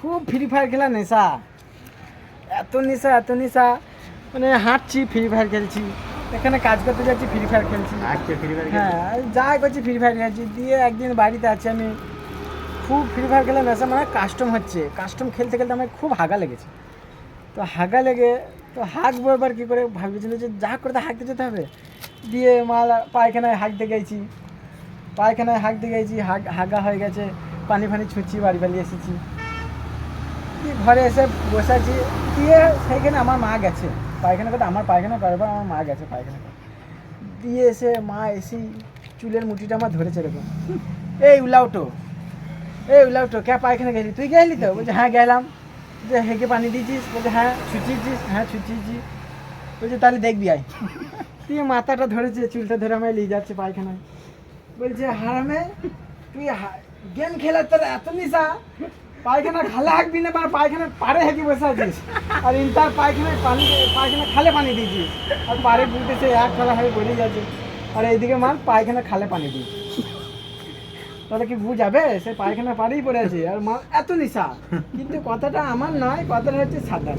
খুব free fire খেলা নেশা, এত নেশা মানে হাঁটছি ফ্রি ফায়ার খেলছি, এখানে কাজ করতে যাচ্ছি ফ্রি ফায়ার খেলছি, হ্যাঁ যাই করছি ফ্রি ফায়ার খেলছি। দিয়ে একদিন বাড়িতে আছি আমি, খুব ফ্রি ফায়ার খেলা নেশা, মানে কাস্টম হচ্ছে, কাস্টম খেলতে খেলতে আমার খুব হাগা লেগেছে। তো হাগা লেগে তো হাঁকবো, এবার কী করে ভাবছিলো যে যা করে তো হাঁকতে যেতে হবে। দিয়ে মাল পায়খানায় হাঁকতে গেছি, হাগা হয়ে গেছে, পানি ফানি ছুঁচ্ছি, বাড়ি এসেছি, দিয়ে ঘরে এসে বসে আছি। দিয়ে সেইখানে আমার মা গেছে পায়খানা করতে, আমার পায়খানা করবার আমার মা গেছে পায়খানা করতে। দিয়ে এসে মা এসেই চুলের মুঠিটা আমার ধরেছে এরকম, এই উলাউটো কে পায়খানা গেলি, তুই গেলি তো? বলছে হ্যাঁ গেলাম। যে হেঁকে পানি দিয়েছিস? বলছে হ্যাঁ। ছুচিয়েছিস? হ্যাঁ ছুচিয়েছি। বলছে তাহলে দেখবি আয়। দিয়ে মাথাটা ধরেছে, চুলটা ধরে আমায় নিয়ে যাচ্ছে পায়খানায়। বলছে হারামে তুই গেম খেলার তোর এত নিশা, পায়খানা খালে হাঁকবি না, পায়খানার পাড়ে হেঁকে বসে আছিস, আর ইন্টার পায়খানা খালে পানি দিয়েছিস, আর পাড়ে বুঝতেছে এক ফেলা হয়ে বেরিয়ে যাচ্ছে, আর এইদিকে মার পায়খানা খালে পানি দিয়েছিস। তাহলে কি বুঝাবে? সে পায়খানা পাড়েই পড়ে আছে, আর মা এত নিশা। কিন্তু কথাটা আমার নয়, কথাটা হচ্ছে সাদা।